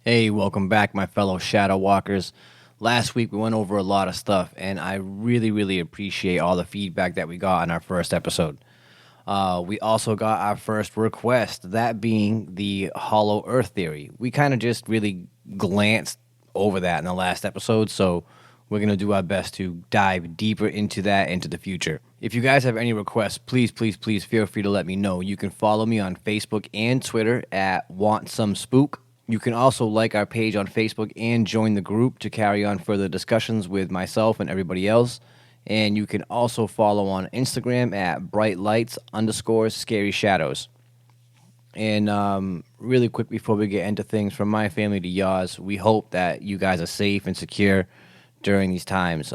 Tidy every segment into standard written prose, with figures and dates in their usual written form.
Hey, welcome back, my fellow Shadow Walkers. Last week we went over a lot of stuff, and I really appreciate all the feedback that we got on our first episode. We also got our first request, that being the Hollow Earth theory. We kind of just really glanced over that in the last episode, so we're going to do our best to dive deeper into that into the future. If you guys have any requests, please feel free to let me know. You can follow me on Facebook and Twitter at Want Some Spook. You can also like our page on Facebook and join the group to carry on further discussions with myself and everybody else. And you can also follow on Instagram at brightlights_scary_shadows. And really quick before we get into things, from my family to yours, we hope that you guys are safe and secure during these times.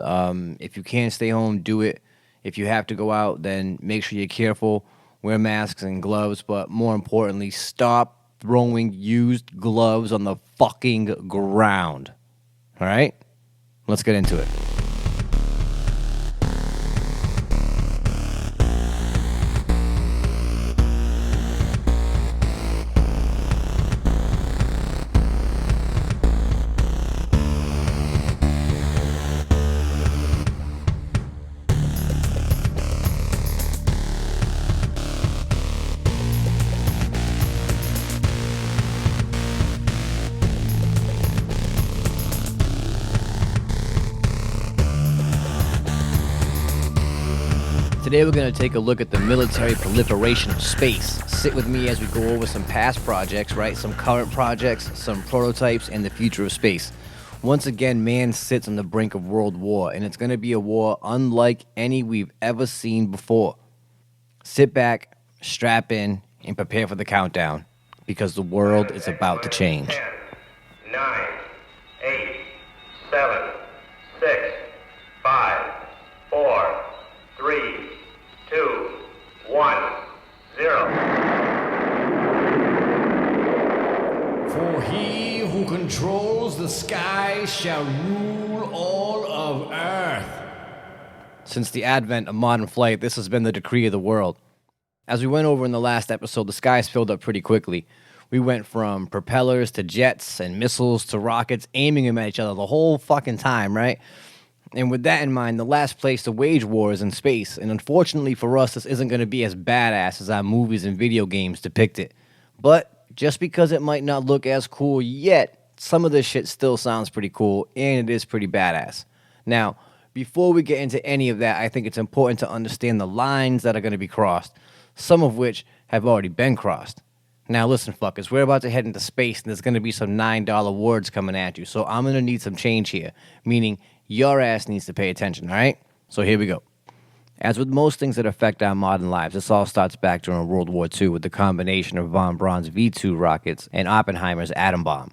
If you can stay home, do it. If you have to go out, then make sure you're careful. Wear masks and gloves, but more importantly, stop throwing used gloves on the fucking ground. All right? Let's get into it. Today we're going to take a look at the military proliferation of space. Sit with me as we go over some past projects, right? Some current projects, some prototypes, and the future of space. Once again, man sits on the brink of world war, and it's going to be a war unlike any we've ever seen before. Sit back, strap in, and prepare for the countdown, because the world is about to change. 10, 9, 8, 7, 6, 5, 4, 3, 2, 1, 0. For he who controls the sky shall rule all of earth. Since the advent of modern flight, this has been the decree of the world. As we went over in the last episode, the skies filled up pretty quickly. We went from propellers to jets and missiles to rockets, aiming them at each other the whole fucking time, right? And with that in mind, the last place to wage war is in space. And unfortunately for us, this isn't going to be as badass as our movies and video games depict it. But just because it might not look as cool yet, some of this shit still sounds pretty cool, and it is pretty badass. Now, before we get into any of that, I think it's important to understand the lines that are going to be crossed, some of which have already been crossed. Now listen, fuckers, we're about to head into space, and there's going to be some $9 words coming at you, so I'm going to need some change here, meaning your ass needs to pay attention, all right? So here we go. As with most things that affect our modern lives, this all starts back during World War II with the combination of von Braun's V-2 rockets and Oppenheimer's atom bomb.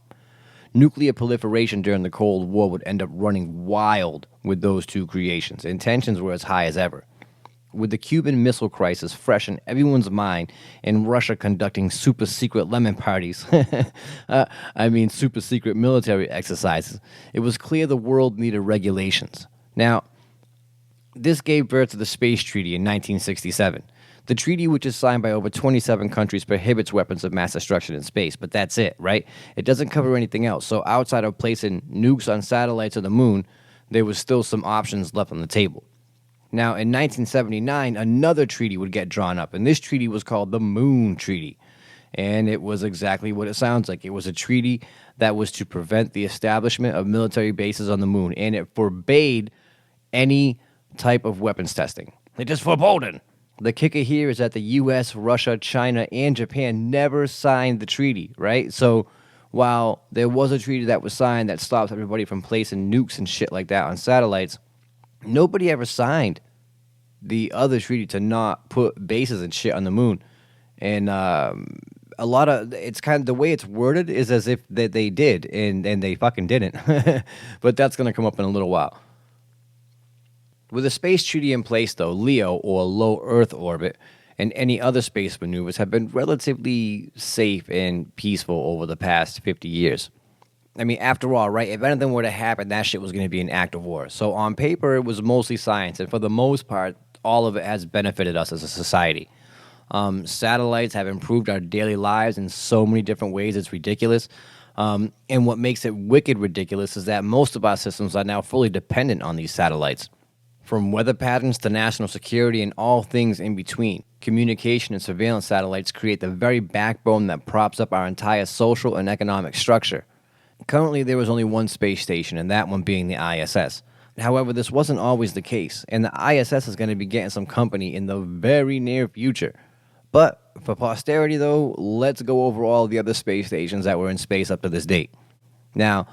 Nuclear proliferation during the Cold War would end up running wild with those two creations, and tensions were as high as ever. With the Cuban Missile Crisis fresh in everyone's mind and Russia conducting super-secret lemon parties, super-secret military exercises, it was clear the world needed regulations. Now, this gave birth to the Space Treaty in 1967. The treaty, which is signed by over 27 countries, prohibits weapons of mass destruction in space, but that's it, right? It doesn't cover anything else, so outside of placing nukes on satellites of the moon, there was still some options left on the table. Now, in 1979, another treaty would get drawn up, and this treaty was called the Moon Treaty. And it was exactly what it sounds like. It was a treaty that was to prevent the establishment of military bases on the moon, and it forbade any type of weapons testing. It just forbidden. The kicker here is that the U.S., Russia, China, and Japan never signed the treaty, right? So while there was a treaty that was signed that stops everybody from placing nukes and shit like that on satellites, nobody ever signed the other treaty to not put bases and shit on the moon. And a lot of, it's kind of, the way it's worded is as if that they did, and they fucking didn't. But that's going to come up in a little while. With a space treaty in place, though, LEO, or low Earth orbit, and any other space maneuvers have been relatively safe and peaceful over the past 50 years. I mean, after all, right, if anything were to happen, that shit was going to be an act of war. So on paper, it was mostly science, and for the most part, all of it has benefited us as a society. Satellites have improved our daily lives in so many different ways, it's ridiculous. And what makes it wicked ridiculous is that most of our systems are now fully dependent on these satellites. From weather patterns to national security and all things in between, communication and surveillance satellites create the very backbone that props up our entire social and economic structure. Currently, there is only one space station, and that one being the ISS. However, this wasn't always the case, and the ISS is going to be getting some company in the very near future. But for posterity, though, let's go over all the other space stations that were in space up to this date. Now,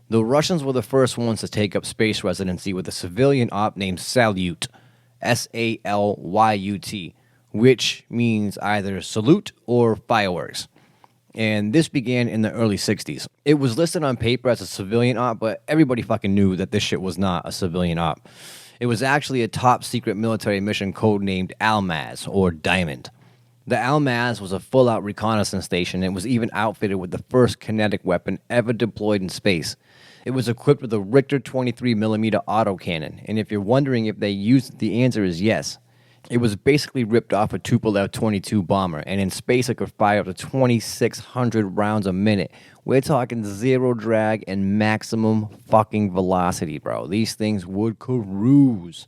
the Russians were the first ones to take up space residency with a civilian op named Salyut, Salyut, which means either salute or fireworks. And this began in the early 60s. It was listed on paper as a civilian op, but everybody fucking knew that this shit was not a civilian op. It was actually a top secret military mission codenamed Almaz, or Diamond. The Almaz was a full-out reconnaissance station and was even outfitted with the first kinetic weapon ever deployed in space. It was equipped with a Richter 23mm autocannon, and if you're wondering if they used it, the answer is yes. It was basically ripped off a Tupolev 22 bomber, and in space it could fire up to 2,600 rounds a minute. We're talking zero drag and maximum fucking velocity, bro. These things would cruise.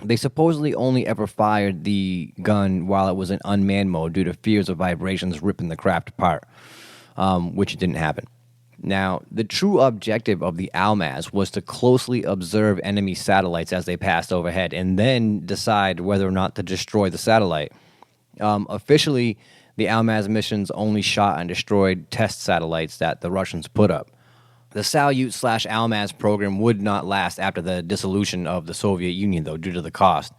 They supposedly only ever fired the gun while it was in unmanned mode due to fears of vibrations ripping the craft apart, which didn't happen. Now, the true objective of the Almaz was to closely observe enemy satellites as they passed overhead and then decide whether or not to destroy the satellite. Officially, the Almaz missions only shot and destroyed test satellites that the Russians put up. The Salyut/Almaz program would not last after the dissolution of the Soviet Union, though, due to the cost.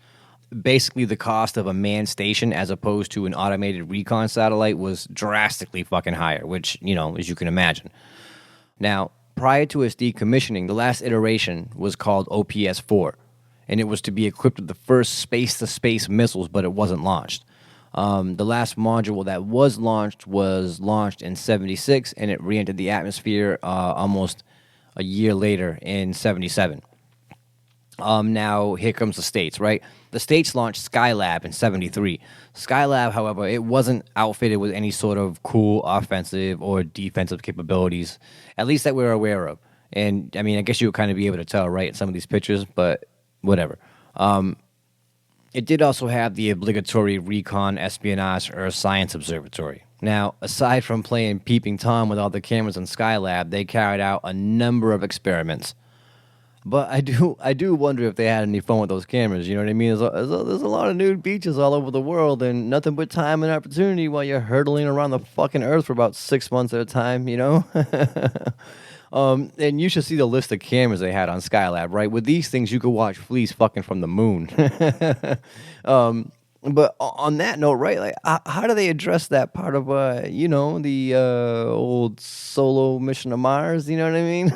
Basically, the cost of a manned station as opposed to an automated recon satellite was drastically fucking higher, which, as you can imagine. Now, prior to its decommissioning, the last iteration was called OPS-4, and it was to be equipped with the first space-to-space missiles, but it wasn't launched. The last module that was launched in 76, and it re-entered the atmosphere almost a year later in 77. Now, here comes the States, right? The States launched Skylab in 73. Skylab, however, it wasn't outfitted with any sort of cool offensive or defensive capabilities, at least that we're aware of. And, I guess you would kind of be able to tell, right, in some of these pictures, but whatever. It did also have the obligatory recon, espionage, or science observatory. Now, aside from playing Peeping Tom with all the cameras in Skylab, they carried out a number of experiments. But I do wonder if they had any fun with those cameras, you know what I mean? There's a lot of nude beaches all over the world and nothing but time and opportunity while you're hurtling around the fucking earth for about 6 months at a time, And you should see the list of cameras they had on Skylab, right? With these things, you could watch fleas fucking from the moon. But on that note, right, like, how do they address that part of, the old solo mission to Mars? You know what I mean?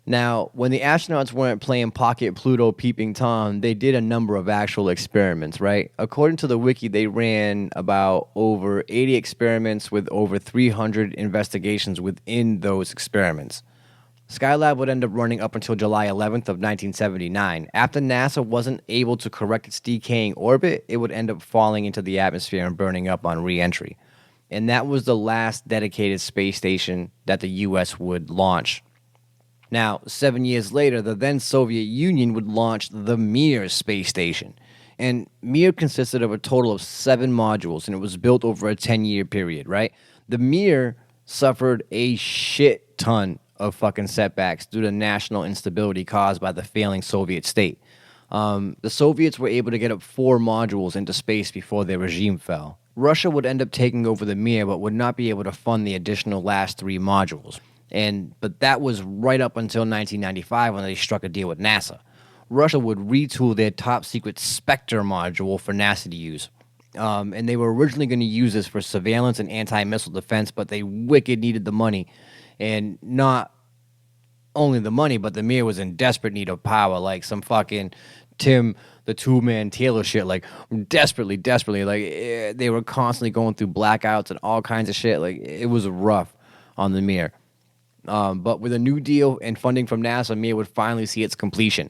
Now, when the astronauts weren't playing Pocket Pluto Peeping Tom, they did a number of actual experiments, right? According to the wiki, they ran about over 80 experiments with over 300 investigations within those experiments. Skylab would end up running up until July 11th of 1979. After NASA wasn't able to correct its decaying orbit, it would end up falling into the atmosphere and burning up on re-entry. And that was the last dedicated space station that the U.S. would launch. Now, 7 years later, the then Soviet Union would launch the Mir space station. And Mir consisted of a total of 7 modules, and it was built over a 10-year period, right? The Mir suffered a shit ton of fucking setbacks due to national instability caused by the failing Soviet state. The Soviets were able to get up 4 modules into space before their regime fell. Russia would end up taking over the Mir, but would not be able to fund the additional last 3 modules. But that was right up until 1995 when they struck a deal with NASA. Russia would retool their top-secret Spectre module for NASA to use. And they were originally going to use this for surveillance and anti-missile defense, but they wicked needed the money. And not only the money, but the Mir was in desperate need of power, like some fucking Tim the Two-Man Taylor shit, like desperately, like they were constantly going through blackouts and all kinds of shit. Like it was rough on the Mir. But with a new deal and funding from NASA, Mir would finally see its completion.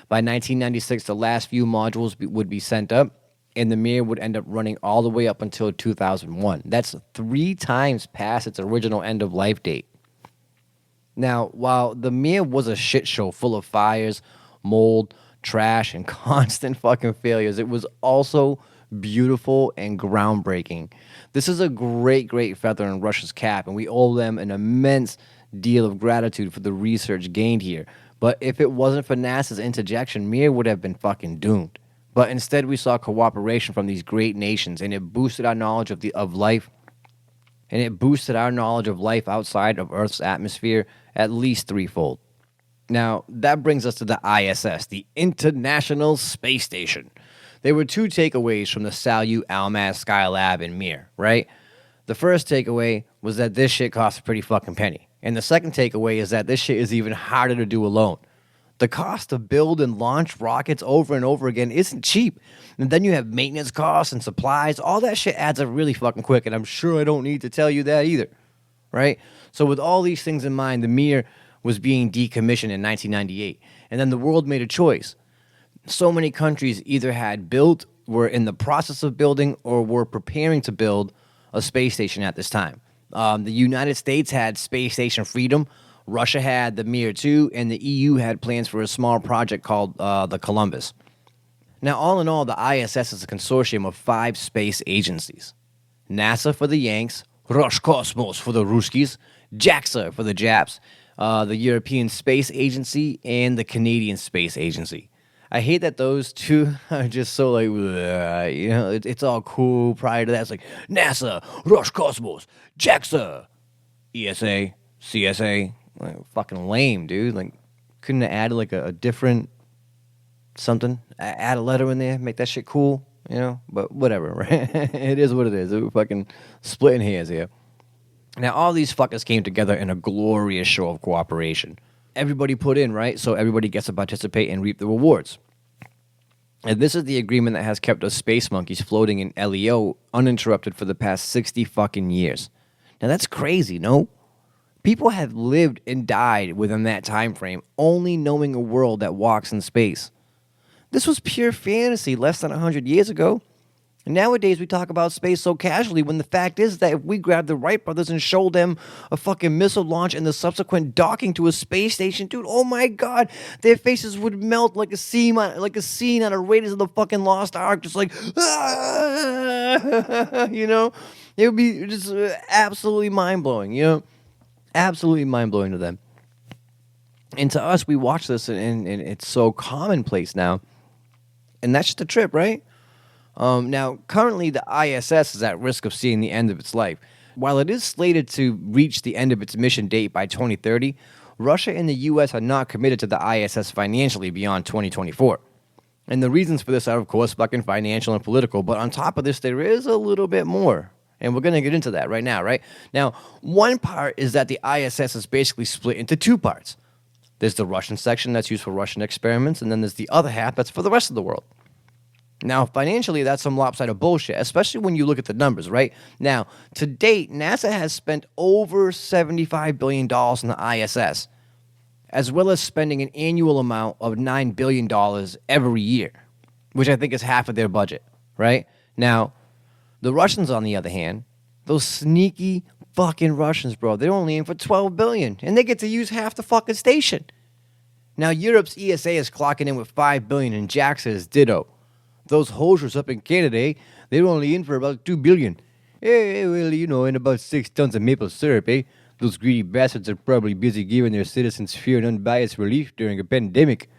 By 1996, the last few modules would be sent up, and the Mir would end up running all the way up until 2001. That's 3 times past its original end-of-life date. Now, while the Mir was a shit show full of fires, mold, trash, and constant fucking failures, it was also beautiful and groundbreaking. This is a great, great feather in Russia's cap, and we owe them an immense deal of gratitude for the research gained here. But if it wasn't for NASA's interjection, Mir would have been fucking doomed. But instead, we saw cooperation from these great nations, and it boosted our knowledge of life. And it boosted our knowledge of life outside of Earth's atmosphere at least threefold. Now, that brings us to the ISS, the International Space Station. There were 2 takeaways from the Salyut, Almaz, Skylab, and Mir, right? The first takeaway was that this shit costs a pretty fucking penny. And the second takeaway is that this shit is even harder to do alone. The cost to build and launch rockets over and over again isn't cheap. And then you have maintenance costs and supplies. All that shit adds up really fucking quick, and I'm sure I don't need to tell you that either, right? So with all these things in mind, the Mir was being decommissioned in 1998. And then the world made a choice. So many countries either had built, were in the process of building, or were preparing to build a space station at this time. The United States had Space Station Freedom, Russia had the Mir 2, and the EU had plans for a small project called the Columbus. Now, all in all, the ISS is a consortium of 5 space agencies. NASA for the Yanks, Roskosmos for the Ruskies, JAXA for the Japs, the European Space Agency, and the Canadian Space Agency. I hate that those 2 are just so like, it's all cool. Prior to that, it's like NASA, Roskosmos, JAXA, ESA, CSA. Like, fucking lame, dude. Like, couldn't have added like a different something? Add a letter in there, make that shit cool, But whatever, right? It is what it is. We're fucking splitting hairs here. Now, all these fuckers came together in a glorious show of cooperation. Everybody put in, right? So everybody gets to participate and reap the rewards. And this is the agreement that has kept us space monkeys floating in LEO uninterrupted for the past 60 fucking years. Now, that's crazy, no? People have lived and died within that time frame, only knowing a world that walks in space. This was pure fantasy less than 100 years ago. And nowadays we talk about space so casually when the fact is that if we grab the Wright brothers and show them a fucking missile launch and the subsequent docking to a space station, dude, oh my god, their faces would melt like a scene out of Raiders of the fucking Lost Ark, just like, It would be just absolutely mind-blowing, Absolutely mind-blowing to them. And to us, we watch this, and it's so commonplace now. And that's just a trip, right? Now, currently, the ISS is at risk of seeing the end of its life. While it is slated to reach the end of its mission date by 2030, Russia and the U.S. are not committed to the ISS financially beyond 2024. And the reasons for this are, of course, fucking financial and political. But on top of this, there is a little bit more. And we're going to get into that right now, right? Now, one part is that the ISS is basically split into 2 parts. There's the Russian section that's used for Russian experiments, and then there's the other half that's for the rest of the world. Now, financially, that's some lopsided bullshit, especially when you look at the numbers, right? Now, to date, NASA has spent over $75 billion in the ISS, as well as spending an annual amount of $9 billion every year, which I think is half of their budget, right? Now, the Russians, on the other hand, those sneaky fucking Russians, bro, they're only in for $12 billion, and they get to use half the fucking station. Now, Europe's ESA is clocking in with $5 billion, and JAXA is ditto. Those hosers up in Canada, they're only in for about $2 billion. Well, and about 6 tons of maple syrup, eh? Those greedy bastards are probably busy giving their citizens fair and unbiased relief during a pandemic.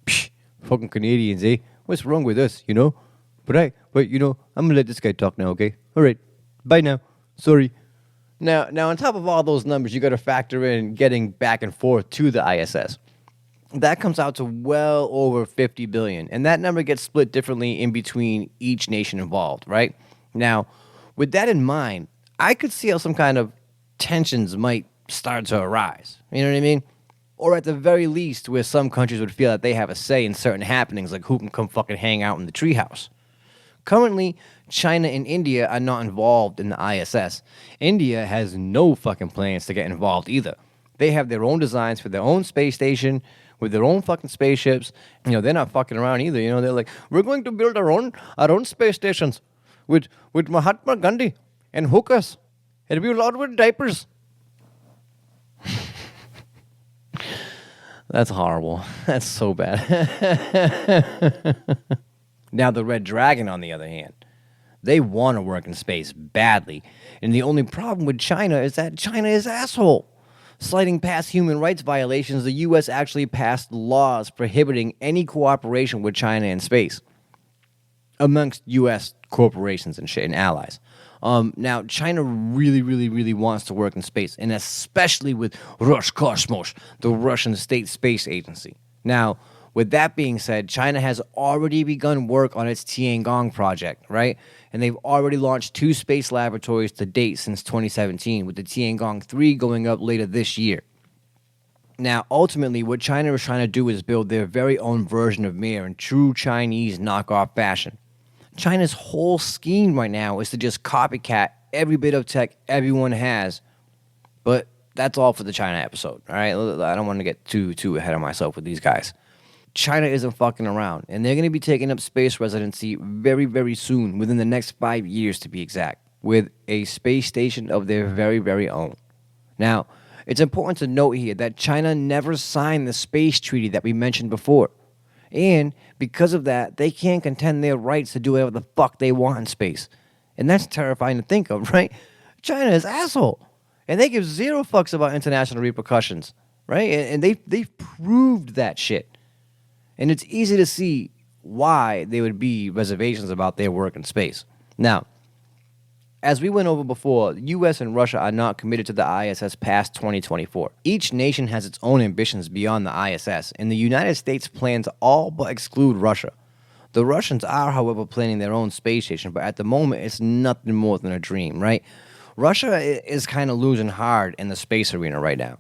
Psh, fucking Canadians, eh? What's wrong with us, But I'm gonna let this guy talk now, okay? All right, bye now. Sorry. Now, on top of all those numbers, you got to factor in getting back and forth to the ISS. That comes out to well over $50 billion, and that number gets split differently in between each nation involved, right? Now, with that in mind, I could see how some kind of tensions might start to arise. You know what I mean? Or at the very least, where some countries would feel that they have a say in certain happenings, like who can come fucking hang out in the treehouse. Currently, China and India are not involved in the ISS. India has no fucking plans to get involved either. They have their own designs for their own space station, with their own fucking spaceships. They're not fucking around either. They're like, we're going to build our own space stations with Mahatma Gandhi and hookers. It'll be loaded with diapers. That's horrible. That's so bad. Now, the Red Dragon, on the other hand, they want to work in space badly. And the only problem with China is that China is asshole. Citing past human rights violations, the U.S. actually passed laws prohibiting any cooperation with China in space amongst U.S. corporations and shit and allies. Now, China really, really, really wants to work in space, and especially with Roscosmos, the Russian state space agency. Now, with that being said, China has already begun work on its Tiangong project, right? And they've already launched 2 space laboratories to date since 2017, with the Tiangong 3 going up later this year. Now, ultimately, what China is trying to do is build their very own version of Mir in true Chinese knockoff fashion. China's whole scheme right now is to just copycat every bit of tech everyone has. But that's all for the China episode, all right? I don't want to get too ahead of myself with these guys. China isn't fucking around, and they're going to be taking up space residency very, very soon, within the next 5 years to be exact, with a space station of their very, very own. Now, it's important to note here that China never signed the space treaty that we mentioned before. And because of that, they can't contend their rights to do whatever the fuck they want in space. And that's terrifying to think of, right? China is asshole. And they give zero fucks about international repercussions, right? And they've proved that shit. And it's easy to see why there would be reservations about their work in space. Now, as we went over before, the U.S. and Russia are not committed to the ISS past 2024. Each nation has its own ambitions beyond the ISS, and the United States plans to all but exclude Russia. The Russians are, however, planning their own space station, but at the moment, it's nothing more than a dream, right? Russia is kind of losing hard in the space arena right now.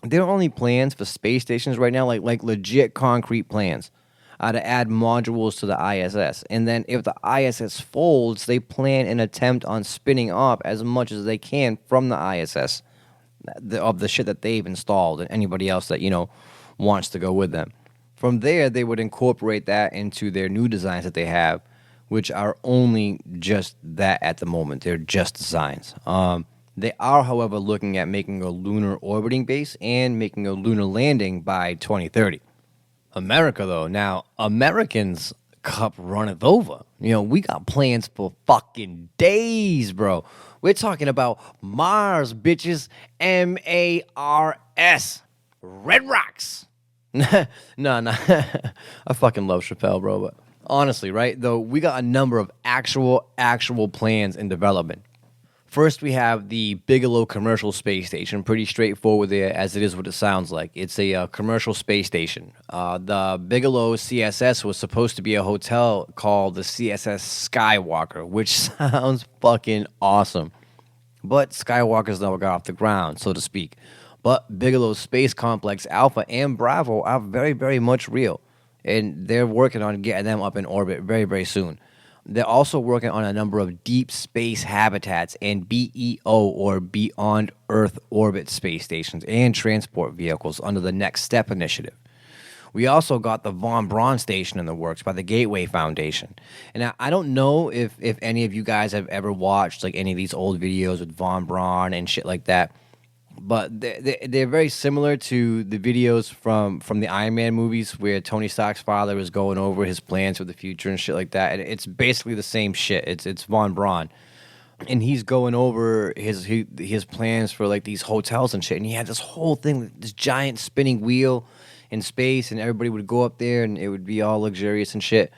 Their only plans for space stations right now, like legit concrete plans, are to add modules to the ISS. And then if the ISS folds, they plan an attempt on spinning off as much as they can from the ISS of the shit that they've installed and anybody else that, wants to go with them. From there, they would incorporate that into their new designs that they have, which are only just that at the moment. They're just designs. They are, however, looking at making a lunar orbiting base and making a lunar landing by 2030. America, though, now, Americans' cup runneth over. We got plans for fucking days, bro. We're talking about Mars, bitches. M-A-R-S. Red Rocks. No. I fucking love Chappelle, bro. But honestly, right, though, we got a number of actual plans in development. First, we have the Bigelow Commercial Space Station. Pretty straightforward there, as it is what it sounds like. It's a commercial space station. The Bigelow CSS was supposed to be a hotel called the CSS Skywalker, which sounds fucking awesome. But Skywalker's never got off the ground, so to speak. But Bigelow's Space Complex Alpha and Bravo are very, very much real. And they're working on getting them up in orbit very, very soon. They're also working on a number of deep space habitats and BEO, or Beyond Earth Orbit space stations and transport vehicles under the Next Step initiative. We also got the Von Braun station in the works by the Gateway Foundation. And I don't know if any of you guys have ever watched like any of these old videos with Von Braun and shit like that. But they're very similar to the videos from the Iron Man movies where Tony Stark's father is going over his plans for the future and shit like that. And it's basically the same shit. It's Von Braun. And he's going over his plans for like these hotels and shit. And he had this whole thing, this giant spinning wheel in space, and everybody would go up there and it would be all luxurious and shit.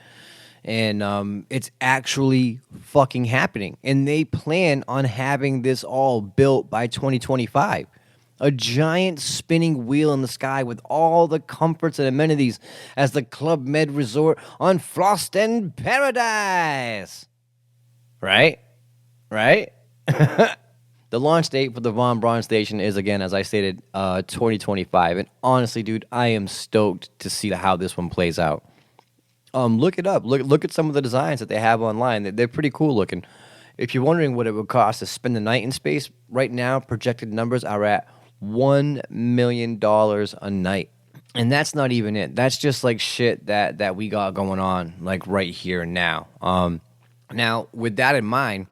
And it's actually fucking happening. And they plan on having this all built by 2025. A giant spinning wheel in the sky with all the comforts and amenities as the Club Med Resort on Frosten Paradise. Right? The launch date for the Von Braun station is, again, as I stated, 2025. And honestly, dude, I am stoked to see how this one plays out. Look it up. Look at some of the designs that they have online. They're pretty cool looking. If you're wondering what it would cost to spend the night in space, right now projected numbers are at $1 million a night. And that's not even it. That's just like shit that we got going on like right here and now. Now, with that in mind,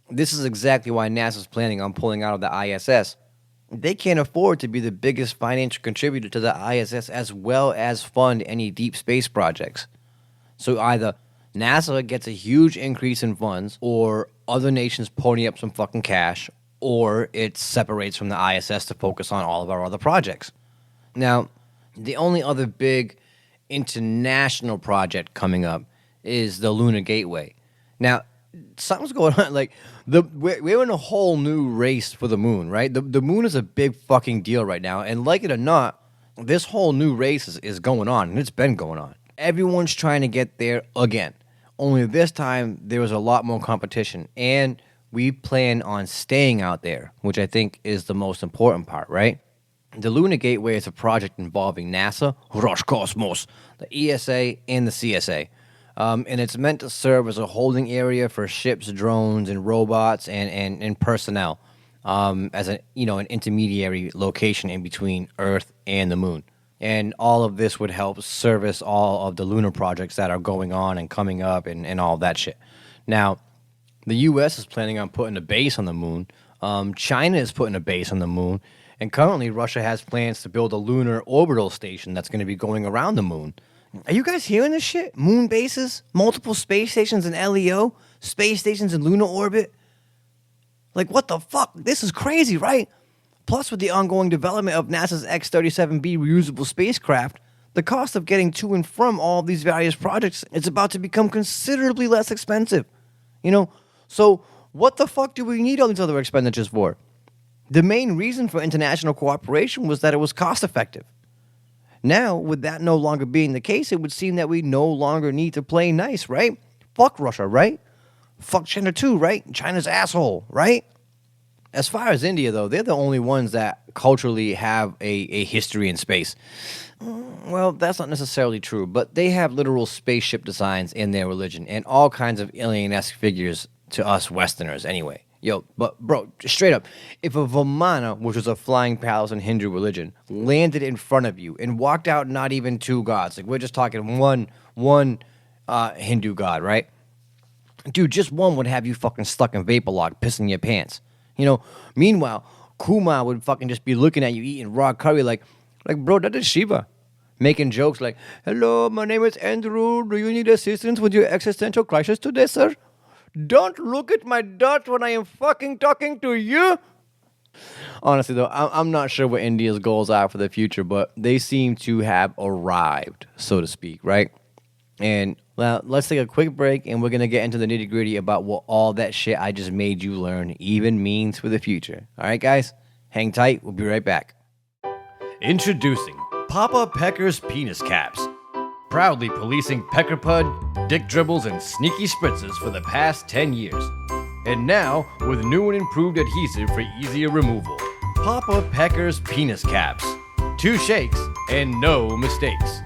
this is exactly why NASA's planning on pulling out of the ISS. They can't afford to be the biggest financial contributor to the ISS as well as fund any deep space projects. So either NASA gets a huge increase in funds, or other nations pony up some fucking cash, or it separates from the ISS to focus on all of our other projects. Now, the only other big international project coming up is the Lunar Gateway. Now, something's going on. Like we're in a whole new race for the moon, right? The moon is a big fucking deal right now, and like it or not, this whole new race is going on, and it's been going on. Everyone's trying to get there again. Only this time there was a lot more competition, and we plan on staying out there, which I think is the most important part, right? The Lunar Gateway is a project involving NASA, Roscosmos, the ESA, and the CSA. And it's meant to serve as a holding area for ships, drones, and robots and personnel, as an intermediary location in between Earth and the moon. And all of this would help service all of the lunar projects that are going on and coming up and all that shit. Now, the U.S. is planning on putting a base on the moon. China is putting a base on the moon. And currently, Russia has plans to build a lunar orbital station that's going to be going around the moon. Are you guys hearing this shit? Moon bases, multiple space stations in LEO, space stations in lunar orbit. Like, what the fuck? This is crazy, right? Plus, with the ongoing development of NASA's X-37B reusable spacecraft, the cost of getting to and from all of these various projects is about to become considerably less expensive. So what the fuck do we need all these other expenditures for? The main reason for international cooperation was that it was cost-effective. Now, with that no longer being the case, it would seem that we no longer need to play nice, right? Fuck Russia, right? Fuck China too, right? China's asshole, right? As far as India, though, they're the only ones that culturally have a history in space. Well, that's not necessarily true, but they have literal spaceship designs in their religion and all kinds of alien-esque figures to us Westerners anyway. Yo, but bro, straight up, if a Vimana, which was a flying palace in Hindu religion, landed in front of you and walked out not even two gods, like we're just talking one Hindu god, right? Dude, just one would have you fucking stuck in vapor lock, pissing your pants. Meanwhile, Kumar would fucking just be looking at you eating raw curry like bro, that is Shiva. Making jokes like, hello, my name is Andrew. Do you need assistance with your existential crisis today, sir? Don't look at my dot when I am fucking talking to you. Honestly, though, I'm not sure what India's goals are for the future, but they seem to have arrived, so to speak, right? And, well, let's take a quick break, and we're going to get into the nitty-gritty about what all that shit I just made you learn even means for the future. All right, guys? Hang tight. We'll be right back. Introducing Papa Pecker's Penis Caps. Proudly policing peckerpud, dick dribbles, and sneaky spritzes for the past 10 years. And now, with new and improved adhesive for easier removal. Papa Pecker's Penis Caps. 2 shakes and no mistakes.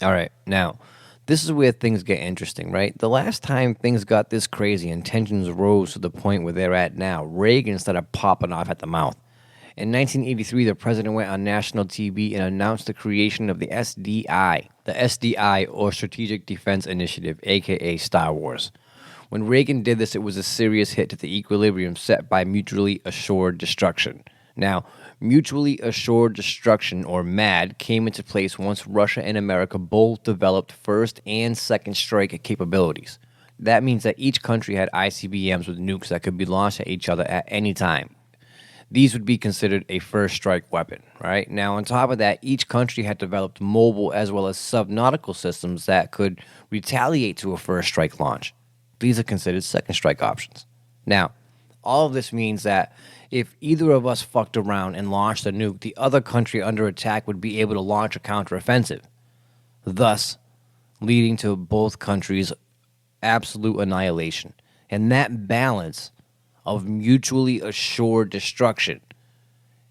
All right, now, this is where things get interesting, right? The last time things got this crazy and tensions rose to the point where they're at now, Reagan started popping off at the mouth. In 1983, the president went on national TV and announced the creation of the SDI. The SDI, or Strategic Defense Initiative, aka Star Wars. When Reagan did this, it was a serious hit to the equilibrium set by mutually assured destruction. Now, mutually assured destruction, or MAD, came into place once Russia and America both developed first and second strike capabilities. That means that each country had ICBMs with nukes that could be launched at each other at any time. These would be considered a first strike weapon, right? Now, on top of that, each country had developed mobile as well as subnautical systems that could retaliate to a first strike launch. These are considered second strike options. Now, all of this means that if either of us fucked around and launched a nuke, the other country under attack would be able to launch a counteroffensive, thus leading to both countries' absolute annihilation. And that balance of mutually assured destruction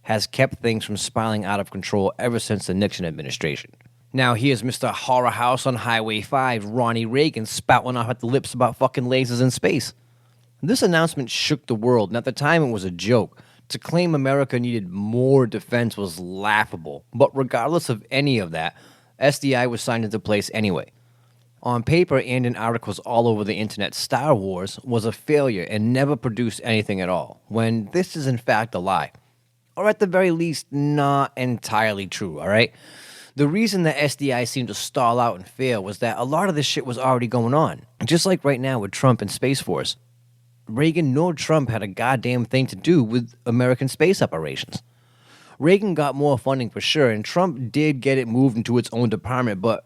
has kept things from spiraling out of control ever since the Nixon administration. Now here's Mr. Horror House on Highway 5, Ronnie Reagan, spouting off at the lips about fucking lasers in space. This announcement shook the world, and at the time it was a joke. To claim America needed more defense was laughable, but regardless of any of that, SDI was signed into place anyway. On paper and in articles all over the internet, Star Wars was a failure and never produced anything at all, when this is in fact a lie. Or at the very least, not entirely true, all right? The reason that SDI seemed to stall out and fail was that a lot of this shit was already going on, just like right now with Trump and Space Force. Reagan nor Trump had a goddamn thing to do with American space operations. Reagan got more funding for sure, and Trump did get it moved into its own department, but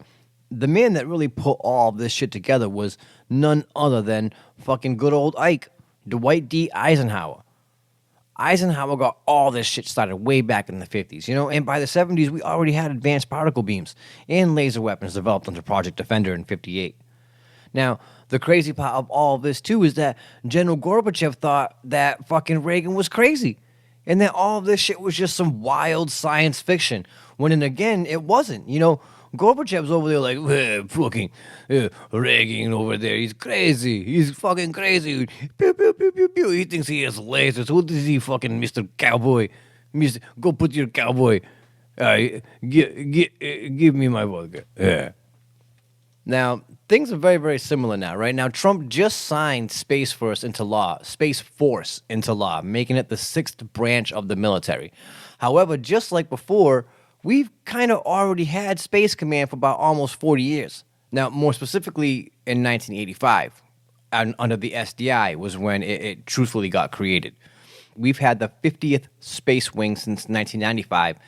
the man that really put all of this shit together was none other than fucking good old Ike, Dwight D. Eisenhower. Eisenhower got all this shit started way back in the 50s, and by the 70s, we already had advanced particle beams and laser weapons developed under Project Defender in 58. Now, the crazy part of all of this, too, is that General Gorbachev thought that fucking Reagan was crazy, and that all of this shit was just some wild science fiction, when, and again, it wasn't, Gorbachev's over there like, fucking Reagan over there. He's crazy. He's fucking crazy. Pew, pew, pew, pew, pew. He thinks he has lasers. What is he fucking Mr. Cowboy? Go put your cowboy. Give me my vodka. Yeah. Now, things are very, very similar now, right? Now, Trump just signed Space Force into law, making it the sixth branch of the military. However, just like before, we've kind of already had Space Command for about almost 40 years. Now, more specifically, in 1985, under the SDI was when it truthfully got created. We've had the 50th Space Wing since 1995,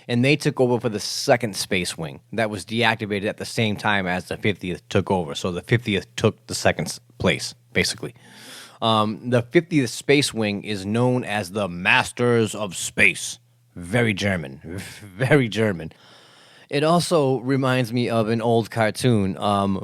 and they took over for the second Space Wing that was deactivated at the same time as the 50th took over. So the 50th took the second place, basically. The 50th Space Wing is known as the Masters of Space. Very German. Very German. It also reminds me of an old cartoon,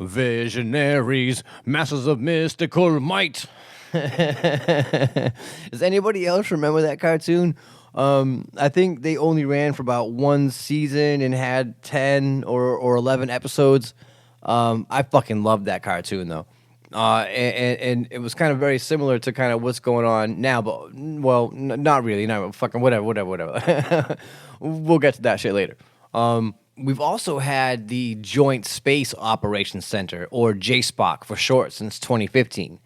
Visionaries, Masters of Mystical Might. Does anybody else remember that cartoon? I think they only ran for about one season and had 10 or 11 episodes. I fucking loved that cartoon, though. And it was kind of very similar to kind of what's going on now, but, well, not really. No, fucking whatever. We'll get to that shit later. We've also had the Joint Space Operations Center, or JSPOC for short, since 2015.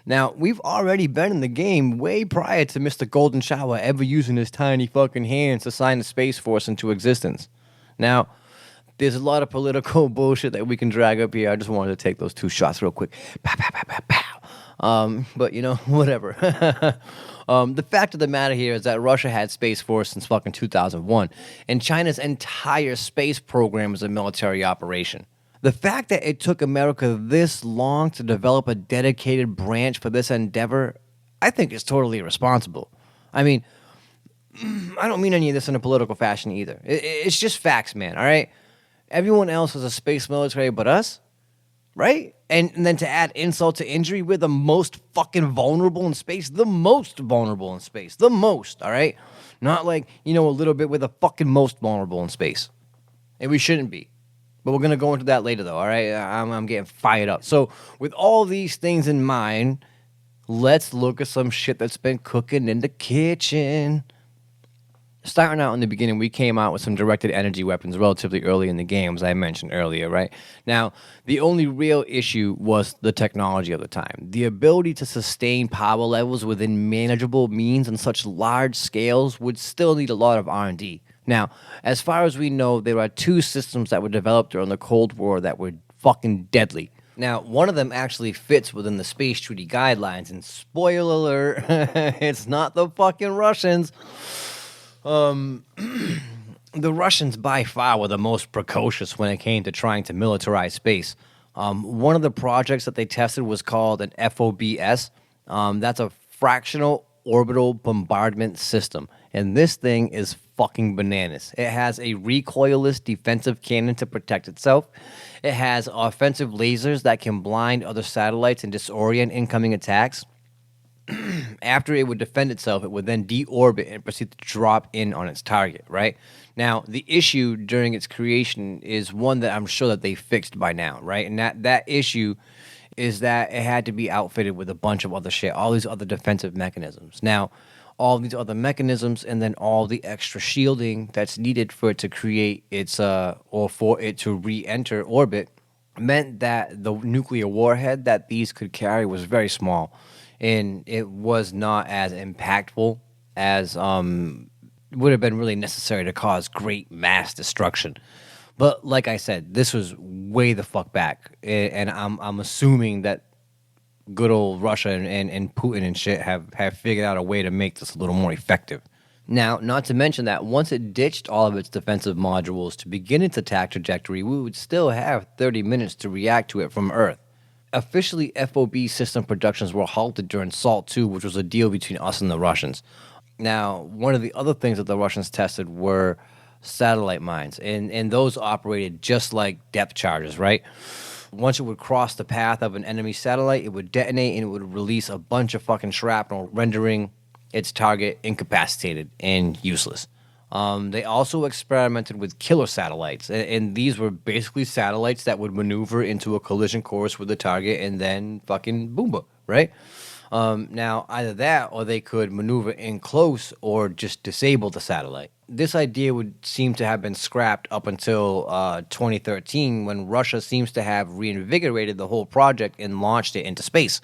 Now, we've already been in the game way prior to Mr. Golden Shower ever using his tiny fucking hands to sign the Space Force into existence. Now, there's a lot of political bullshit that we can drag up here. I just wanted to take those two shots real quick. Pow, pow, pow, pow, pow. But, whatever. The fact of the matter here is that Russia had Space Force since fucking 2001, and China's entire space program is a military operation. The fact that it took America this long to develop a dedicated branch for this endeavor, I think is totally irresponsible. I mean, I don't mean any of this in a political fashion either. It's just facts, man, all right? Everyone else has a space military but us, right? And then to add insult to injury, we're the most fucking vulnerable in space. The most vulnerable in space. The most, all right? Not like, a little bit, we're the fucking most vulnerable in space. And we shouldn't be. But we're going to go into that later, though, all right? I'm getting fired up. So with all these things in mind, let's look at some shit that's been cooking in the kitchen. Starting out in the beginning, we came out with some directed energy weapons relatively early in the game, as I mentioned earlier, right? Now, the only real issue was the technology of the time. The ability to sustain power levels within manageable means on such large scales would still need a lot of R&D. Now, as far as we know, there are two systems that were developed during the Cold War that were fucking deadly. Now, one of them actually fits within the Space Treaty guidelines, and spoiler alert, it's not the fucking Russians. The Russians by far were the most precocious when it came to trying to militarize space. One of the projects that they tested was called an FOBS. That's a fractional orbital bombardment system. And this thing is fucking bananas. It has a recoilless defensive cannon to protect itself. It has offensive lasers that can blind other satellites and disorient incoming attacks. After it would defend itself, it would then deorbit and proceed to drop in on its target, right? Now, the issue during its creation is one that I'm sure that they fixed by now, right? And that issue is that it had to be outfitted with a bunch of other shit, all these other defensive mechanisms. Now, all these other mechanisms, and then all the extra shielding that's needed for it to create its or for it to re-enter orbit, meant that the nuclear warhead that these could carry was very small, and it was not as impactful as would have been really necessary to cause great mass destruction. But like I said, this was way the fuck back, and I'm assuming that good old Russia and Putin and shit have figured out a way to make this a little more effective. Now, not to mention that once it ditched all of its defensive modules to begin its attack trajectory, we would still have 30 minutes to react to it from Earth. Officially, FOB system productions were halted during SALT II, which was a deal between us and the Russians. Now, one of the other things that the Russians tested were satellite mines, and those operated just like depth charges, right? Once it would cross the path of an enemy satellite, it would detonate and it would release a bunch of fucking shrapnel, rendering its target incapacitated and useless. They also experimented with killer satellites, and these were basically satellites that would maneuver into a collision course with the target and then fucking boomba, right? Now, either that or they could maneuver in close or just disable the satellite. This idea would seem to have been scrapped up until 2013, when Russia seems to have reinvigorated the whole project and launched it into space.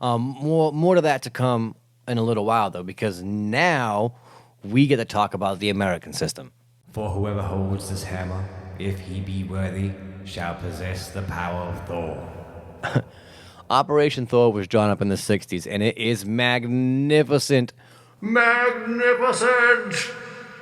More to that to come in a little while, though, because now we get to talk about the American system. For whoever holds this hammer, if he be worthy, shall possess the power of Thor. Operation Thor was drawn up in the 60s, and it is magnificent. Magnificent!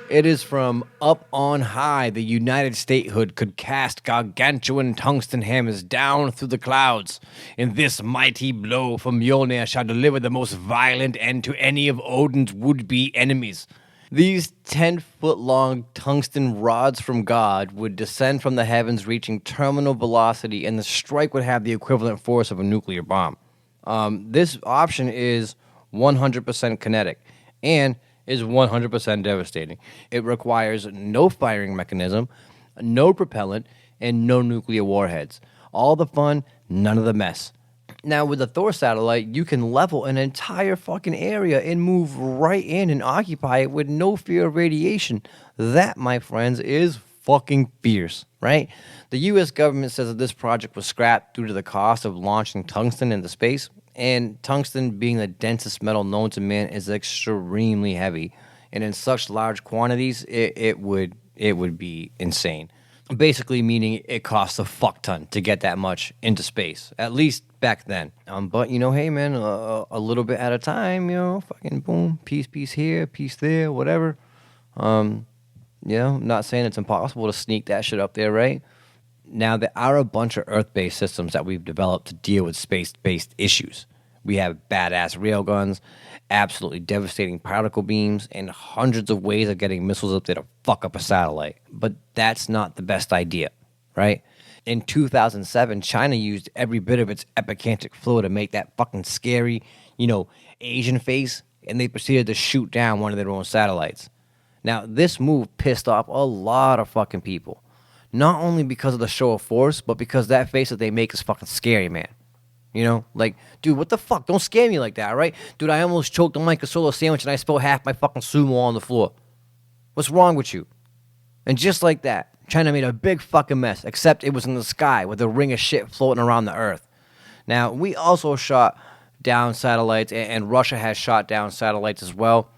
It is from up on high, the United Statehood could cast gargantuan tungsten hammers down through the clouds. And this mighty blow from Mjolnir shall deliver the most violent end to any of Odin's would-be enemies. These 10-foot-long tungsten rods from God would descend from the heavens, reaching terminal velocity, and the strike would have the equivalent force of a nuclear bomb. This option is 100% kinetic and is 100% devastating. It requires no firing mechanism, no propellant, and no nuclear warheads. All the fun, none of the mess. Now, with the Thor satellite, you can level an entire fucking area and move right in and occupy it with no fear of radiation. That, my friends, is fucking fierce, right? The U.S. government says that this project was scrapped due to the cost of launching tungsten into space, and tungsten, being the densest metal known to man, is extremely heavy, and in such large quantities, it would be insane. Basically meaning it costs a fuck ton to get that much into space, at least back then. But, hey, man, a little bit at a time, fucking boom, piece here, piece there, whatever. Not saying it's impossible to sneak that shit up there, right? Now, there are a bunch of Earth-based systems that we've developed to deal with space-based issues. We have badass railguns, absolutely devastating particle beams, and hundreds of ways of getting missiles up there to fuck up a satellite. But that's not the best idea, right? In 2007, China used every bit of its epicantic flow to make that fucking scary, Asian face, and they proceeded to shoot down one of their own satellites. Now, this move pissed off a lot of fucking people. Not only because of the show of force, but because that face that they make is fucking scary, man. Dude, what the fuck? Don't scare me like that, all right? Dude, I almost choked on my solo sandwich and I spilled half my fucking sumo on the floor. What's wrong with you? And just like that, China made a big fucking mess, except it was in the sky with a ring of shit floating around the Earth. Now, we also shot down satellites, and Russia has shot down satellites as well.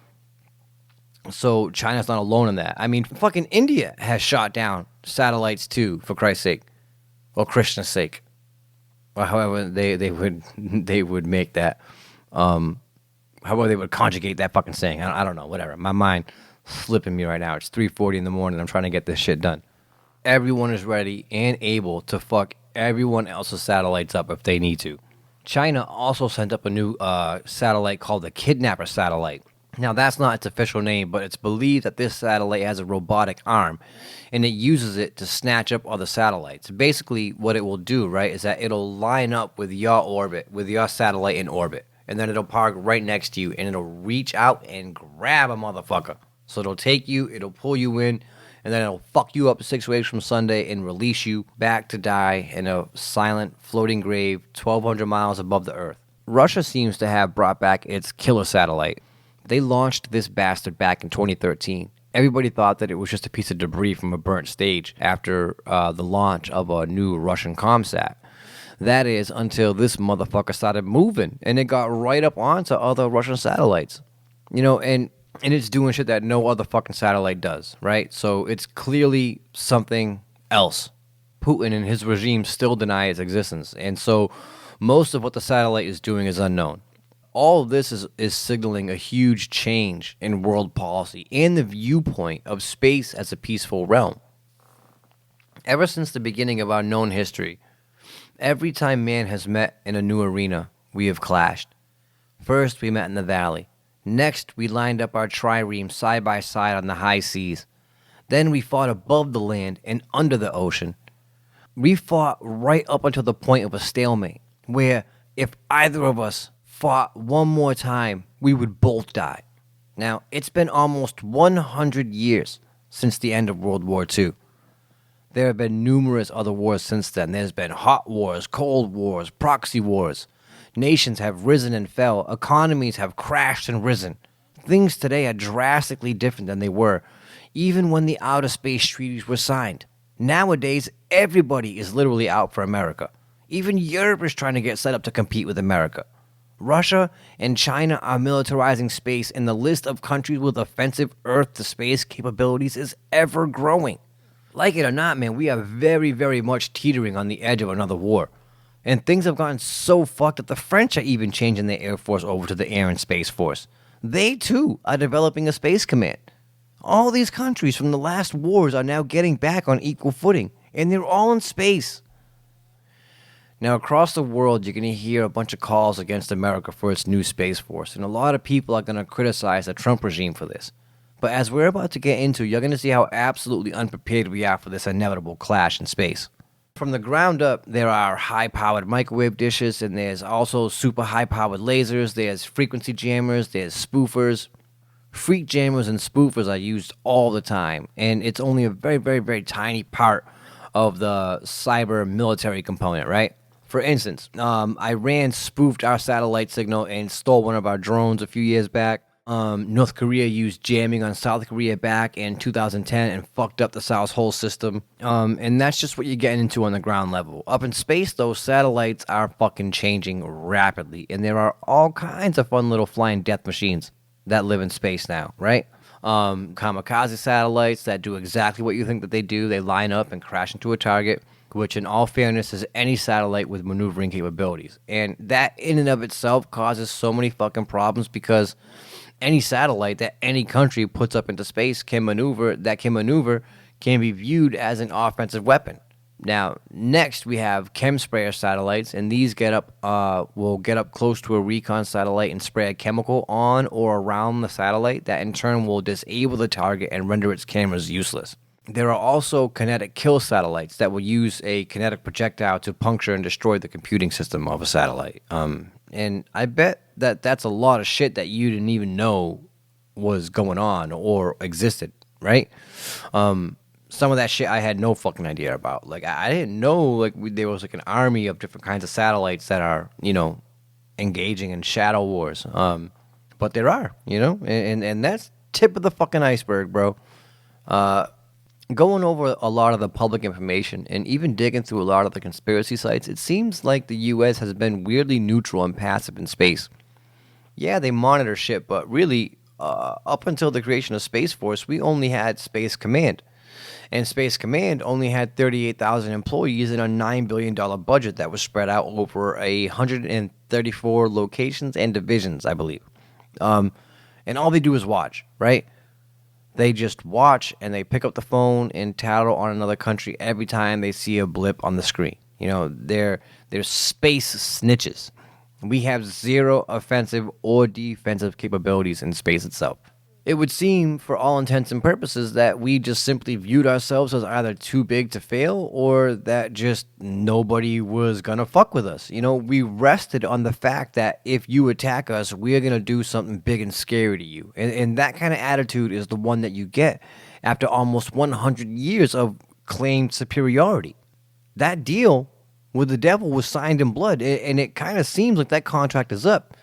So China's not alone in that. I mean, fucking India has shot down satellites too, for Christ's sake. Or Krishna's sake. Or however they would make that. However they would conjugate that fucking saying. I don't know, whatever. My mind flipping me right now. It's 3:40 in the morning. I'm trying to get this shit done. Everyone is ready and able to fuck everyone else's satellites up if they need to. China also sent up a new satellite called the Kidnapper satellite. Now, that's not its official name, but it's believed that this satellite has a robotic arm, and it uses it to snatch up other satellites. Basically, what it will do, right, is that it'll line up with your orbit, with your satellite in orbit, and then it'll park right next to you, and it'll reach out and grab a motherfucker. So it'll take you, it'll pull you in, and then it'll fuck you up 6 ways from Sunday and release you back to die in a silent, floating grave 1,200 miles above the Earth. Russia seems to have brought back its killer satellite, They launched this bastard back in 2013. Everybody thought that it was just a piece of debris from a burnt stage after the launch of a new Russian ComSat. That is until this motherfucker started moving, and it got right up onto other Russian satellites. And it's doing shit that no other fucking satellite does, right? So it's clearly something else. Putin and his regime still deny its existence, and so most of what the satellite is doing is unknown. All of this is signaling a huge change in world policy and the viewpoint of space as a peaceful realm. Ever since the beginning of our known history, every time man has met in a new arena, we have clashed. First, we met in the valley. Next, we lined up our triremes side by side on the high seas. Then we fought above the land and under the ocean. We fought right up until the point of a stalemate, where if either of us fought one more time, we would both die. Now, it's been almost 100 years since the end of World War II. There have been numerous other wars since then. There's been hot wars, cold wars, proxy wars. Nations have risen and fell. Economies have crashed and risen. Things today are drastically different than they were, even when the outer space treaties were signed. Nowadays, everybody is literally out for America. Even Europe is trying to get set up to compete with America. Russia and China are militarizing space, and the list of countries with offensive Earth-to-space capabilities is ever growing. Like it or not, man, we are very, very much teetering on the edge of another war. And things have gotten so fucked that the French are even changing their Air Force over to the Air and Space Force. They, too, are developing a space command. All these countries from the last wars are now getting back on equal footing, and they're all in space. Now, across the world, you're going to hear a bunch of calls against America for its new Space Force, and a lot of people are going to criticize the Trump regime for this. But as we're about to get into, you're going to see how absolutely unprepared we are for this inevitable clash in space. From the ground up, there are high-powered microwave dishes, and there's also super high-powered lasers, there's frequency jammers, there's spoofers. Freak jammers and spoofers are used all the time, and it's only a very, very, very tiny part of the cyber military component, right? For instance, Iran spoofed our satellite signal and stole one of our drones a few years back. North Korea used jamming on South Korea back in 2010 and fucked up the South's whole system. And that's just what you're getting into on the ground level. Up in space, though, satellites are fucking changing rapidly, and there are all kinds of fun little flying death machines that live in space now, right? Kamikaze satellites that do exactly what you think that they do. They line up and crash into a target, which in all fairness is any satellite with maneuvering capabilities. And that in and of itself causes so many fucking problems because any satellite that any country puts up into space can be viewed as an offensive weapon. Now, next we have chem sprayer satellites, and these will get up close to a recon satellite and spray a chemical on or around the satellite that in turn will disable the target and render its cameras useless. There are also kinetic kill satellites that will use a kinetic projectile to puncture and destroy the computing system of a satellite. And I bet that that's a lot of shit that you didn't even know was going on or existed, right? Some of that shit I had no fucking idea about. Like, I didn't know, there was, an army of different kinds of satellites that are, engaging in shadow wars. But there are, and that's tip of the fucking iceberg, bro. Going over a lot of the public information and even digging through a lot of the conspiracy sites, it seems like the U.S. has been weirdly neutral and passive in space. Yeah, they monitor shit, but really, up until the creation of Space Force, we only had Space Command. And Space Command only had 38,000 employees and a $9 billion budget that was spread out over 134 locations and divisions, I believe. And all they do is watch, right? They just watch and they pick up the phone and tattle on another country every time they see a blip on the screen. They're space snitches. We have zero offensive or defensive capabilities in space itself. It would seem, for all intents and purposes, that we just simply viewed ourselves as either too big to fail or that just nobody was going to fuck with us. We rested on the fact that if you attack us, we're going to do something big and scary to you. And that kind of attitude is the one that you get after almost 100 years of claimed superiority. That deal with the devil was signed in blood, and it kind of seems like that contract is up.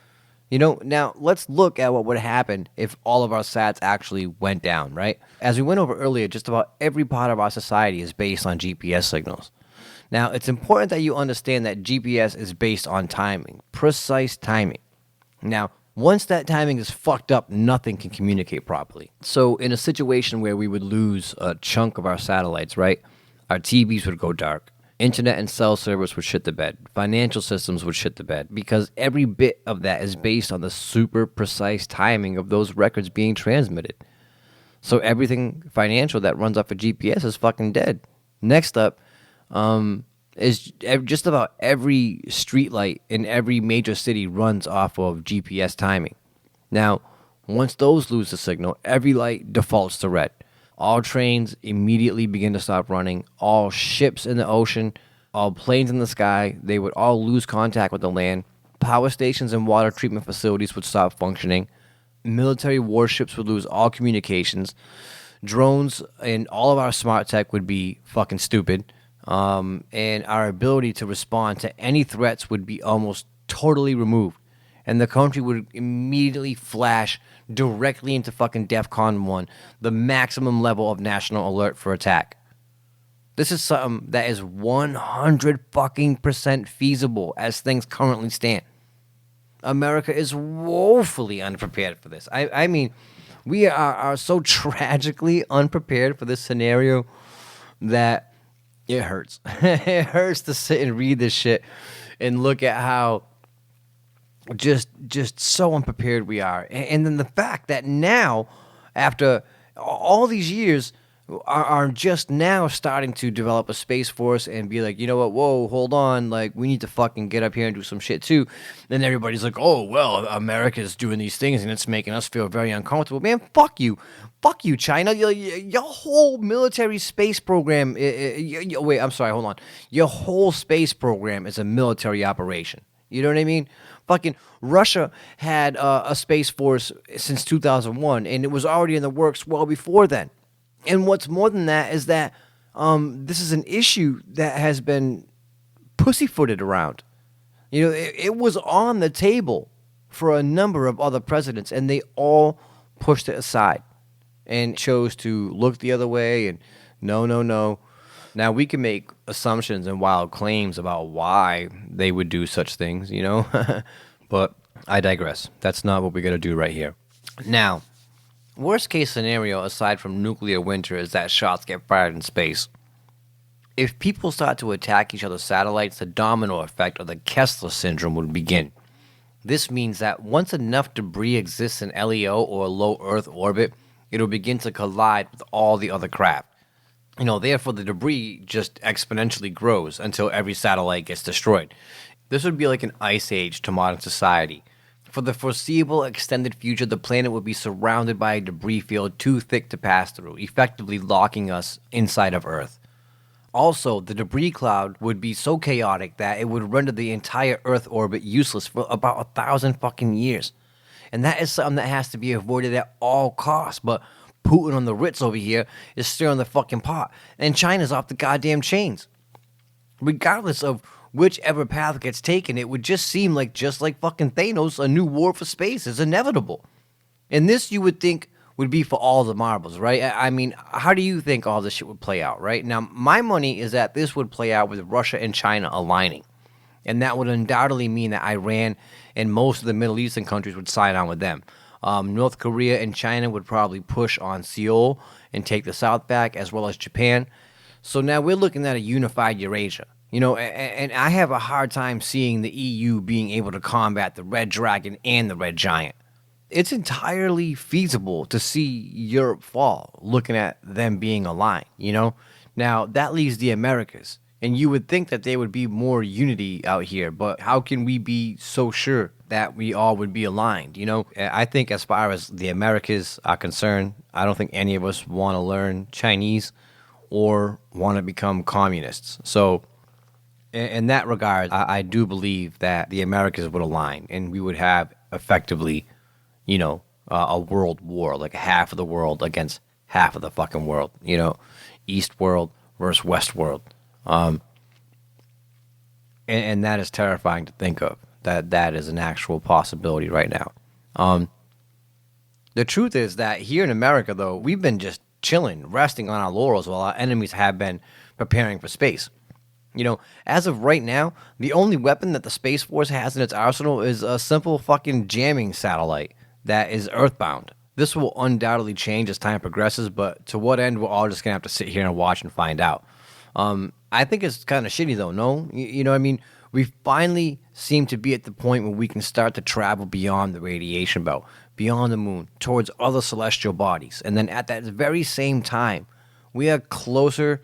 Now let's look at what would happen if all of our sats actually went down, right? As we went over earlier, just about every part of our society is based on GPS signals. Now, it's important that you understand that GPS is based on timing, precise timing. Now, once that timing is fucked up, nothing can communicate properly. So, in a situation where we would lose a chunk of our satellites, right? Our TVs would go dark. Internet and cell service would shit the bed. Financial systems would shit the bed because every bit of that is based on the super precise timing of those records being transmitted. So everything financial that runs off of GPS is fucking dead. Next up is just about every streetlight in every major city runs off of GPS timing. Now, once those lose the signal, every light defaults to red. All trains immediately begin to stop running. All ships in the ocean, all planes in the sky, they would all lose contact with the land. Power stations and water treatment facilities would stop functioning. Military warships would lose all communications. Drones and all of our smart tech would be fucking stupid. And our ability to respond to any threats would be almost totally removed. And the country would immediately flash directly into fucking DEFCON 1, the maximum level of national alert for attack. This is something that is 100 fucking percent feasible as things currently stand. America is woefully unprepared for this. I mean, we are so tragically unprepared for this scenario that it hurts. It hurts to sit and read this shit and look at how just so unprepared we are. And then the fact that now, after all these years, are just now starting to develop a space force and be like, you know what, whoa, hold on, like, we need to fucking get up here and do some shit too. Then everybody's like, oh, well, America's doing these things and it's making us feel very uncomfortable. Man, fuck you, China. Your whole military space program, wait, I'm sorry, hold on. Your whole space program is a military operation. You know what I mean? Fucking Russia had a space force since 2001, and it was already in the works well before then. And what's more than that is that this is an issue that has been pussyfooted around. You know, it was on the table for a number of other presidents, and they all pushed it aside and chose to look the other way and no. Now, we can make assumptions and wild claims about why they would do such things, you know? But I digress. That's not what we're going to do right here. Now, worst case scenario aside from nuclear winter is that shots get fired in space. If people start to attack each other's satellites, the domino effect or the Kessler syndrome would begin. This means that once enough debris exists in LEO or low Earth orbit, it will begin to collide with all the other craft. You know, therefore the debris just exponentially grows until every satellite gets destroyed. This would be like an ice age to modern society. For the foreseeable extended future, the planet would be surrounded by a debris field too thick to pass through, effectively locking us inside of Earth. Also, the debris cloud would be so chaotic that it would render the entire Earth orbit useless for about 1,000 fucking years. And that is something that has to be avoided at all costs, but Putin on the Ritz over here is stirring the fucking pot, and China's off the goddamn chains. Regardless of whichever path gets taken, it would just seem like, just like fucking Thanos, a new war for space is inevitable. And this, you would think, would be for all the marbles, right? I mean, how do you think all this shit would play out, right? Now, my money is that this would play out with Russia and China aligning. And that would undoubtedly mean that Iran and most of the Middle Eastern countries would sign on with them. North Korea and China would probably push on Seoul and take the South back, as well as Japan. So now we're looking at a unified Eurasia. You know, and I have a hard time seeing the EU being able to combat the Red Dragon and the Red Giant. It's entirely feasible to see Europe fall, looking at them being aligned, you know? Now, that leaves the Americas. And you would think that there would be more unity out here, but how can we be so sure that we all would be aligned, you know? I think as far as the Americas are concerned, I don't think any of us want to learn Chinese or want to become communists. So in that regard, I do believe that the Americas would align and we would have effectively, you know, a world war, like half of the world against half of the fucking world, you know, East world versus West world. And that is terrifying to think of. that is an actual possibility right now. The truth is that here in America, though, we've been just chilling, resting on our laurels while our enemies have been preparing for space. As of right now, the only weapon that the Space Force has in its arsenal is a simple fucking jamming satellite that is earthbound. This will undoubtedly change as time progresses, but to what end, we're all just going to have to sit here and watch and find out. I think it's kind of shitty, though, no? You know what I mean? We finally seem to be at the point where we can start to travel beyond the radiation belt, beyond the moon, towards other celestial bodies. And then at that very same time, we are closer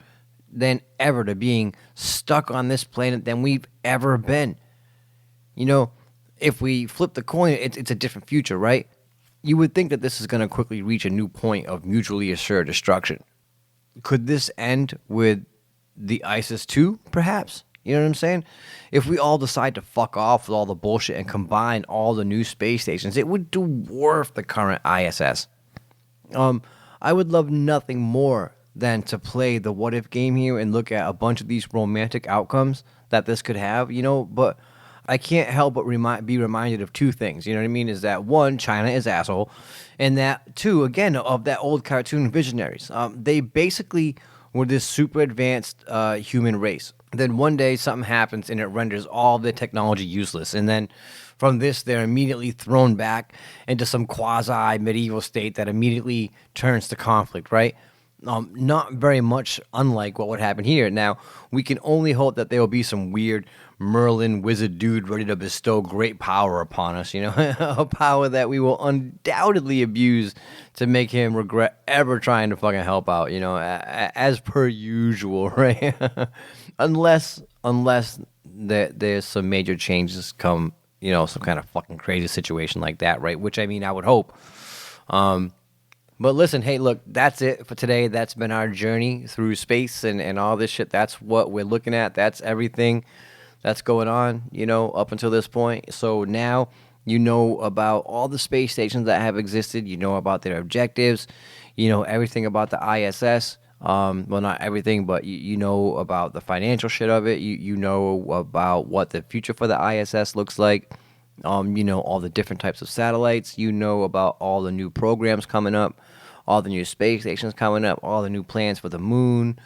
than ever to being stuck on this planet than we've ever been. If we flip the coin, it's a different future, right? You would think that this is going to quickly reach a new point of mutually assured destruction. Could this end with the ISIS 2, perhaps? You know what I'm saying? If we all decide to fuck off with all the bullshit and combine all the new space stations, it would dwarf the current ISS. I would love nothing more than to play the what if game here and look at a bunch of these romantic outcomes that this could have, but I can't help but be reminded of two things. You know what I mean? Is that one, China is asshole, and that two, again, of that old cartoon Visionaries. They basically were this super advanced human race. Then one day something happens and it renders all the technology useless, and then from this they're immediately thrown back into some quasi medieval state that immediately turns to conflict, right? Not very much unlike what would happen here. Now, we can only hope that there will be some weird Merlin wizard dude ready to bestow great power upon us, a power that we will undoubtedly abuse to make him regret ever trying to fucking help out, as per usual, right? unless there's some major changes come, some kind of fucking crazy situation like that, right? Which, I would hope. But listen, hey, look, that's it for today. That's been our journey through space and all this shit. That's what we're looking at. That's everything that's going on, up until this point. So now you know about all the space stations that have existed. You know about their objectives. You know everything about the ISS. Well, not everything, but you know about the financial shit of it. You know about what the future for the ISS looks like. You know all the different types of satellites. You know about all the new programs coming up, all the new space stations coming up, all the new plans for the moon.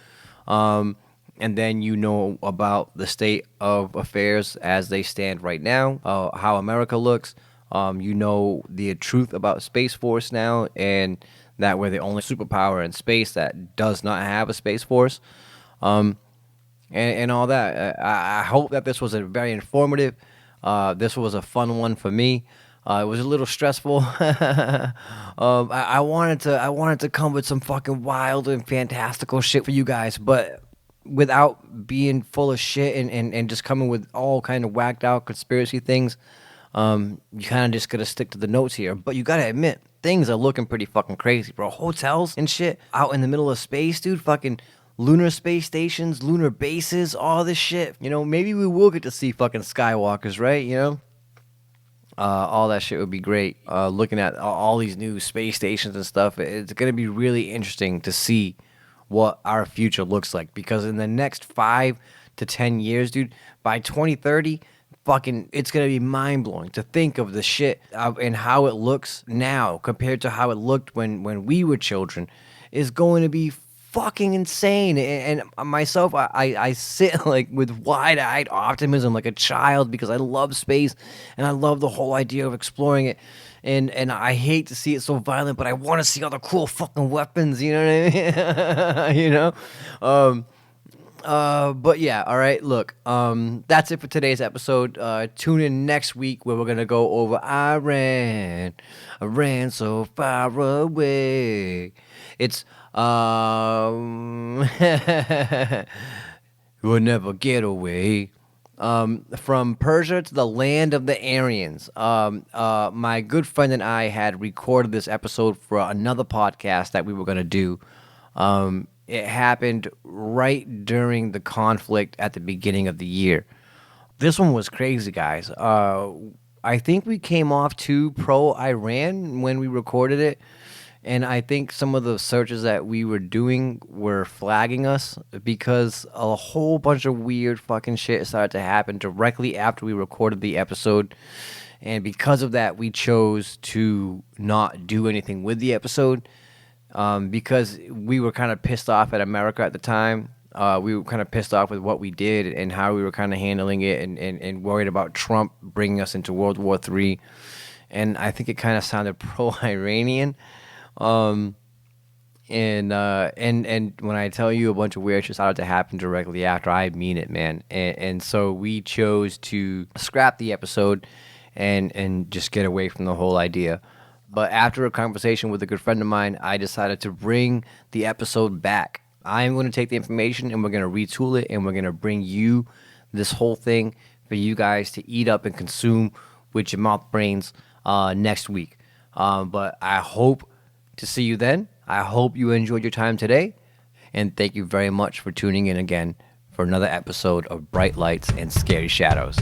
And then you know about the state of affairs as they stand right now, how America looks. You know the truth about Space Force now, and that we're the only superpower in space that does not have a Space Force. And all that. I hope that this was a very informative. This was a fun one for me. It was a little stressful. I wanted to come with some fucking wild and fantastical shit for you guys, but without being full of shit and just coming with all kind of whacked out conspiracy things, you kind of just gotta stick to the notes here. But you gotta admit, things are looking pretty fucking crazy, bro. Hotels and shit out in the middle of space, dude. Fucking lunar space stations, lunar bases, all this shit. Maybe we will get to see fucking Skywalkers, right? All that shit would be great. Looking at all these new space stations and stuff, it's going to be really interesting to see what our future looks like. Because in the next 5 to 10 years, dude, by 2030, fucking, it's going to be mind-blowing to think of the shit and how it looks now compared to how it looked when we were children is going to be fucking insane. And myself, I sit like with wide-eyed optimism like a child because I love space and I love the whole idea of exploring it. And I hate to see it so violent, but I want to see all the cool fucking weapons, you know what I mean? But yeah, all right, look, that's it for today's episode. Tune in next week where we're going to go over I ran so far away. It's we'll never get away. From Persia to the land of the Aryans. My good friend and I had recorded this episode for another podcast that we were going to do. It happened right during the conflict at the beginning of the year. This one was crazy, guys. I think we came off too pro-Iran when we recorded it. And I think some of the searches that we were doing were flagging us because a whole bunch of weird fucking shit started to happen directly after we recorded the episode. And because of that, we chose to not do anything with the episode because we were kind of pissed off at America at the time. We were kind of pissed off with what we did and how we were kind of handling it and worried about Trump bringing us into World War III. And I think it kind of sounded pro-Iranian. And when I tell you a bunch of weird shit started to happen directly after, I mean it, man. And so we chose to scrap the episode and just get away from the whole idea. But after a conversation with a good friend of mine, I decided to bring the episode back. I'm going to take the information and we're going to retool it and we're going to bring you this whole thing for you guys to eat up and consume with your mouth brains next week. But I hope to see you then. I hope you enjoyed your time today. And thank you very much for tuning in again for another episode of Bright Lights and Scary Shadows.